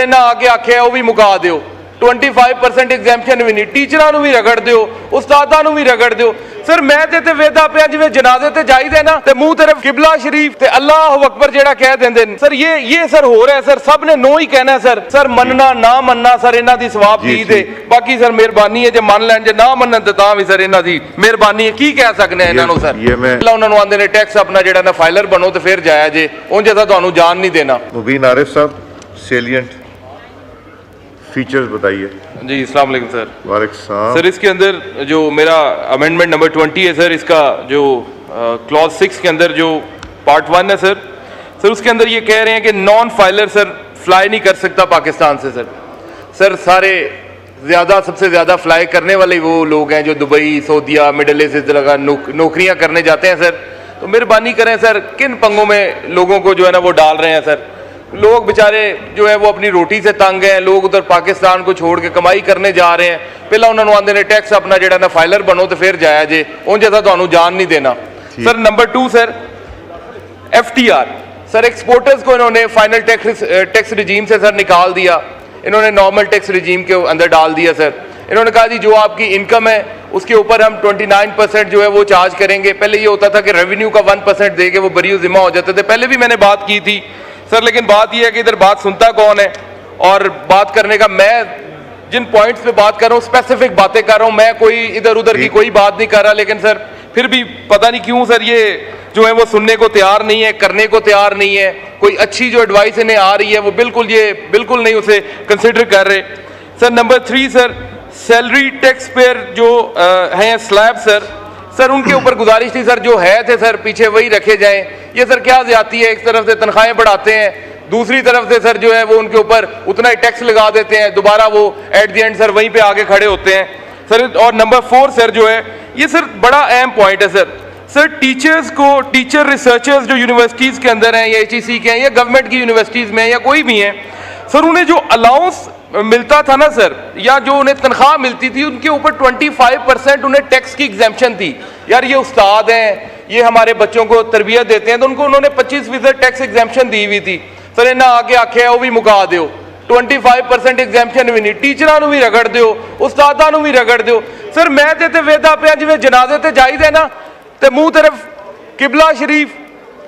इन्हें आके आख्या वह भी मुका दो 25% एग्जैम्पशन भी नहीं, टीचरों भी रगड़ दो, उस्तादां भी रगड़ दो। सर मैं ते वेदा पिया जिवें जनाजे ते जाईदे ना ते मुंह तेरे किबला शरीफ ते अल्लाह अकबर जेड़ा कह देंदे ने सर, ये सर हो रहा है सर, सब ने नो ही कहना है सर। सर मनना ना मनना सर इन्हां दी सवाब दी दे, बाकी सर मेहरबानी है जे मान लैन जे ना मनन ते तां भी सर इन्हां दी मेहरबानी है। की कह सकने हैं इन्हां नूं सर, पहला उन्हां नूं आंदे ने टैक्स अपना जेड़ा ना फाइलर बनो ते फिर जाया जे, उंज असां तुहानूं जान नहीं देना। मुबीन आरिफ साहब सेलिएंट फीचर्स बताइए। जी अस्सलाम वालेकुम सर। वालेकुम सर इसके अंदर जो मेरा अमेंडमेंट नंबर 20 है सर, इसका जो क्लॉज 6 के अंदर जो पार्ट 1 है सर उसके अंदर ये कह रहे हैं कि नॉन फाइलर सर फ्लाई नहीं कर सकता पाकिस्तान से। सर सारे सबसे ज़्यादा फ्लाई करने वाले वो लोग हैं जो दुबई, सऊदीया, मिडल ईस्ट लगा नौकरियाँ करने जाते हैं सर। तो मेहरबानी करें सर, किन पंगों में लोगों को जो है ना वो डाल रहे हैं सर। लोग बेचारे जो है वो अपनी रोटी से तंग हैं, लोग उधर पाकिस्तान को छोड़ के कमाई करने जा रहे हैं। पहला उन्होंने आंदे ने टैक्स अपना जेड़ा ना फाइलर बनो तो फिर जाया जे, उन जैसा तुहानूं जान नहीं देना। Sir number 2 sir FTR sir, exporters को इन्होंने फाइनल टैक्स रिजीम से सर निकाल दिया, इन्होंने नॉर्मल टैक्स रिजीम के अंदर डाल दिया सर। इन्होंने कहा जी जो आपकी इनकम है उसके ऊपर हम 29% जो है वो चार्ज करेंगे। पहले ये होता था कि रेवेन्यू का 1% दे के वो बरी जिम्मा हो जाते थे, पहले भी मैंने बात की थी सर। लेकिन बात यह है कि इधर बात सुनता कौन है, और बात करने का मैं जिन पॉइंट्स पे बात कर रहा हूँ स्पेसिफिक बातें कर रहा हूँ, मैं कोई इधर उधर की कोई बात नहीं कर रहा। लेकिन सर फिर भी पता नहीं क्यों सर ये जो है वो सुनने को तैयार नहीं है, करने को तैयार नहीं है। कोई अच्छी जो एडवाइस इन्हें आ रही है वो बिल्कुल नहीं उसे कंसिडर कर रहे। Sir number 3 sir salary tax payer जो हैं स्लैब सर उनके ऊपर गुजारिश थी सर, जो है थे सर पीछे वही रखे जाएं। ये सर क्या ज्यादती है, एक तरफ से तनख्वाहें बढ़ाते हैं, दूसरी तरफ से सर जो है वो उनके ऊपर उतना ही टैक्स लगा देते हैं, दोबारा वो एट द एंड सर वहीं पे आगे खड़े होते हैं सर। और नंबर 4 सर जो है ये सर बड़ा अहम पॉइंट है सर टीचर्स को, टीचर रिसर्चर्स जो यूनिवर्सिटीज़ के अंदर हैं या HEC के हैं या गवर्नमेंट की यूनिवर्सिटीज़ में या कोई भी हैं सर, उन्हें जो अलाउंस मिलता था ना सर, या जो उन्हें तनख्वाह मिलती थी उनके ऊपर 25% उन्हें टैक्स की एग्जेम्पशन थी। यार ये उस्ताद हैं, ये हमारे बच्चों को तरबियत देते हैं, तो उनको उन्होंने 25% टैक्स एग्जेम्पशन दी हुई थी सर। इन्हें आके आख्या वह भी मुका दो 25% एग्जेम्पशन भी नहीं, टीचरों भी रगड़ दो, उस्तादां भी रगड़ दो। सर मैं ते वेदा पिया जिवें जनाजे ते जाईदे ना ते मुंह तेरे किबला शरीफ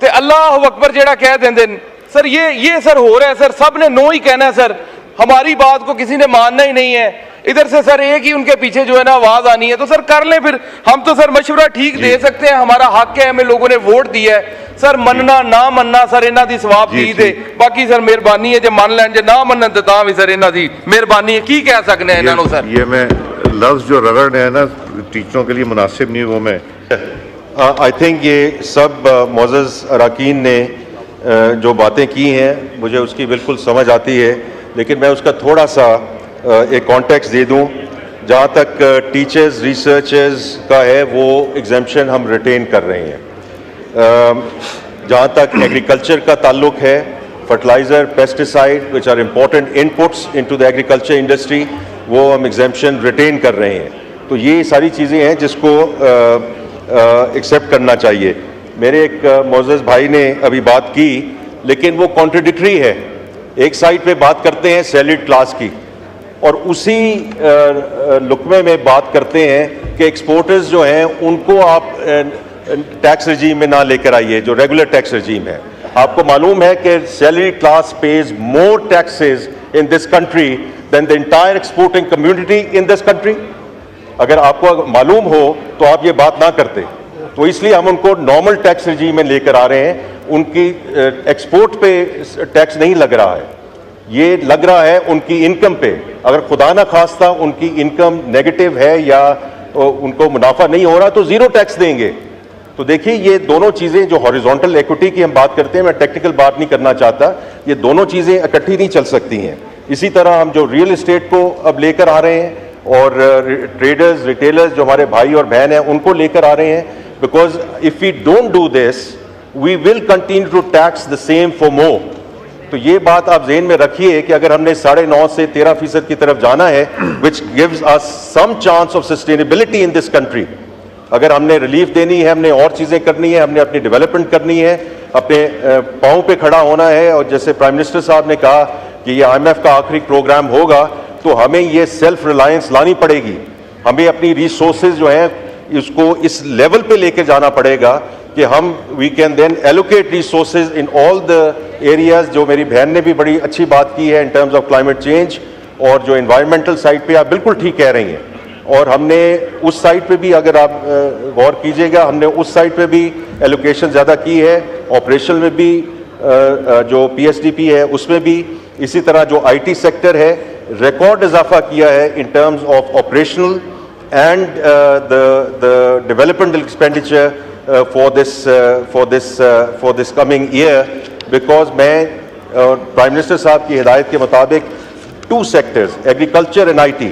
ते अल्लाह अकबर जेड़ा कह देंदे ने सर, ये सर हो रहा है सर, सब ने नो ही कहना है सर, हमारी बात को किसी ने मानना ही नहीं है। इधर से सर एक ही उनके पीछे जो है ना आवाज आनी है, तो सर कर लें फिर। हम तो सर मशवरा ठीक दे सकते हैं, हमारा हक है, हमें लोगों ने वोट दिया है सर। मनना ना मनना सर इन्हां दी सवाब दी दे, बाकी सर मेहरबानी है जे मान लैन जे ना मनन ते तां भी सर इन्हां दी मेहरबानी है। की कह सकने हैं इन्हां नूं सर। ये मैं लफ्ज जो रगड़ है ना टीचरों के लिए मुनासिब नहीं, वो मैं आई थिंक ये सब मोअज़्ज़ज़ अरकान ने जो बातें की हैं मुझे उसकी बिल्कुल समझ आती है, लेकिन मैं उसका थोड़ा सा एक कॉन्टेक्स्ट दे दूं। जहाँ तक टीचर्स रिसर्चर्स का है वो एग्जेम्पशन हम रिटेन कर रहे हैं। जहाँ तक एग्रीकल्चर का ताल्लुक है, fertiliser, pesticide which are important inputs into the agriculture industry, वो हम एग्जेम्पशन रिटेन कर रहे हैं। तो ये सारी चीज़ें हैं जिसको एक्सेप्ट करना चाहिए। मेरे एक मोअज़्ज़ज़ भाई ने अभी बात की, लेकिन वो कॉन्ट्रडिक्टरी है। एक साइड पे बात करते हैं सैलरीड क्लास की और उसी लुकमे में बात करते हैं कि एक्सपोर्टर्स जो हैं उनको आप टैक्स रजीम में ना लेकर आइए, जो रेगुलर टैक्स रजीम है। आपको मालूम है कि salary class pays more taxes in this country than the entire exporting community in this country. अगर आपको मालूम हो तो आप ये बात ना करते। तो इसलिए हम उनको नॉर्मल टैक्स रजीम में लेकर आ रहे हैं। उनकी एक्सपोर्ट पे टैक्स नहीं लग रहा है, ये लग रहा है उनकी इनकम पे। अगर खुदा ना खास्ता उनकी इनकम नेगेटिव है या उनको मुनाफा नहीं हो रहा तो जीरो टैक्स देंगे। तो देखिए ये दोनों चीज़ें जो हॉरिजॉन्टल इक्विटी की हम बात करते हैं, मैं टेक्निकल बात नहीं करना चाहता, ये दोनों चीज़ें इकट्ठी नहीं चल सकती हैं। इसी तरह हम जो रियल एस्टेट को अब लेकर आ रहे हैं और ट्रेडर्स रिटेलर्स जो हमारे भाई और बहन हैं उनको लेकर आ रहे हैं, because if we don't do this we will continue to tax the same for more. तो ये बात आप ज़हन में रखिए कि अगर हमने 9.5 से 13% की तरफ जाना है, which gives us some chance of sustainability in this country. अगर हमने रिलीफ देनी है, हमने और चीज़ें करनी है, हमने अपनी डेवलपमेंट करनी है, अपने पाँव पे खड़ा होना है, और जैसे प्राइम मिनिस्टर साहब ने कहा कि ये IMF का आखिरी प्रोग्राम होगा, तो हमें ये सेल्फ रिलायंस लानी पड़ेगी। हमें अपनी रिसोर्सेज जो हैं इसको इस लेवल पे लेके जाना पड़ेगा कि हम we can then allocate resources in all the areas. जो मेरी बहन ने भी बड़ी अच्छी बात की है in terms of climate change, और जो इन्वायरमेंटल साइड पे आप बिल्कुल ठीक कह रही हैं। और हमने उस साइड पे भी, अगर आप गौर कीजिएगा, हमने उस साइड पे भी एलोकेशन ज़्यादा की है, ऑपरेशन में भी जो PSDP है उसमें भी, इसी तरह जो IT सेक्टर है रिकॉर्ड इजाफा किया है in terms of operational and the developmental expenditure for this coming year. Because मैं प्राइम मिनिस्टर साहब की हिदायत के मुताबिक 2 सेक्टर्स, एग्रीकल्चर एंड IT,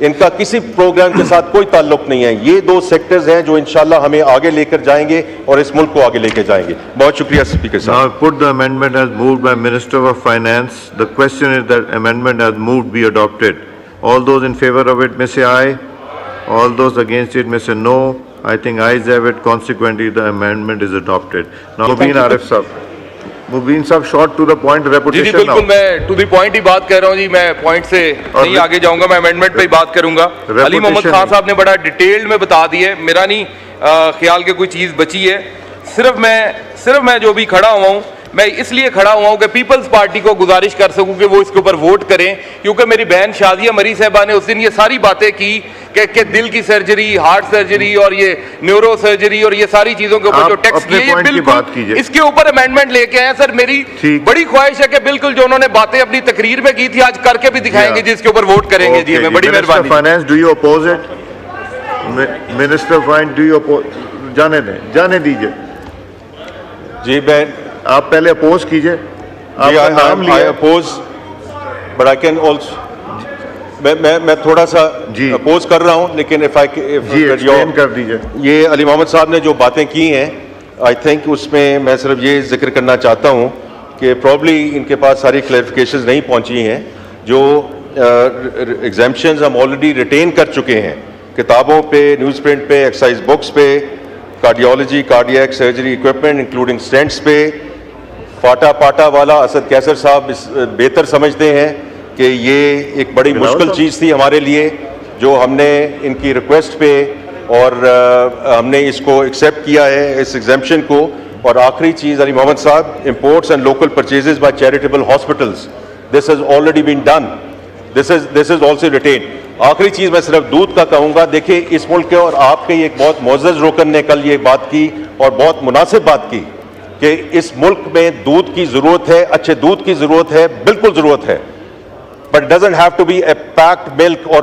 इनका किसी प्रोग्राम के साथ कोई ताल्लुक नहीं है। ये 2 सेक्टर्स हैं जो इंशाल्लाह हमें आगे लेकर जाएंगे और इस मुल्क को आगे लेकर जाएंगे। बहुत शुक्रिया स्पीकर साहब। Now put the amendment as moved by Minister of Finance. The question is that amendment as moved be adopted. All those in favor of it may say aye. All those against it may say no. I think ayes have it. Consequently, the amendment is adopted. Now, Mubin Arif Sahab. Mubin Sahab, short to the point, जी repetition बिल्कुल, now. मैं to the point ही बात कर रहा हूँ जी। मैं point से नहीं आगे जाऊंगा, मैं अमेंडमेंट पे ही बात करूंगा। अली मोहम्मद खान साहब ने बड़ा डिटेल्ड में बता दी है, मेरा नहीं ख्याल के कोई चीज़ बची है। सिर्फ मैं जो भी खड़ा हुआ हूँ, मैं इसलिए खड़ा हुआ हूँ कि पीपल्स पार्टी को गुजारिश कर सकूँ कि वो इसके ऊपर वोट करें, क्योंकि मेरी बहन शादिया मरी साहबा ने उस दिन ये सारी बातें की कि दिल की सर्जरी, हार्ट सर्जरी और ये न्यूरो सर्जरी और ये सारी चीजों के ऊपर जो टैक्स किए, ये बिल्कुल इसके ऊपर अमेंडमेंट लेके आए। सर मेरी बड़ी ख्वाहिश है कि बिल्कुल जो उन्होंने बातें अपनी तकरीर में की थी आज करके भी दिखाएंगे, जिसके ऊपर वोट करेंगे। जी मैं बड़ी मेहरबानी। Finance, do you oppose it? Minister finance, do you oppose? जाने दीजिए जी। मैं आप पहले अपोज कीजिए। आपका नाम लिया। I oppose, but I can also, मैं थोड़ा सा अपोज कर रहा हूं, लेकिन इफ एक्सप्लेन कर दीजिए। ये अली मोहम्मद साहब ने जो बातें की हैं, आई थिंक उसमें मैं सिर्फ ये जिक्र करना चाहता हूं कि प्रॉब्ली इनके पास सारी क्लैरिफिकेशंस नहीं पहुंची हैं। जो एग्जाम्पशंस हम ऑलरेडी रिटेन कर चुके हैं किताबों पे, न्यूज़ प्रिंट पे, एक्सरसाइज बुक्स पे, cardiology, cardiac surgery equipment including stents पे, पाटा वाला असद कैसर साहब बेहतर समझते हैं कि ये एक बड़ी मुश्किल चीज़ थी हमारे लिए, जो हमने इनकी रिक्वेस्ट पे और हमने इसको एक्सेप्ट किया है, इस एग्जाम्पशन को। और आखिरी चीज़ अली मोहम्मद साहब, imports and local purchases by charitable hospitals, this has already been done, this is also written. आखिरी चीज़ मैं सिर्फ दूध का कहूँगा। देखिए इस मुल्क के और आपके एक बहुत मोअज़्ज़ज़ रुकन ने कल ये बात की और बहुत मुनासिब बात की कि इस मुल्क में दूध की ज़रूरत है, अच्छे दूध की ज़रूरत है, बिल्कुल ज़रूरत है, but doesn't have to be a packed milk और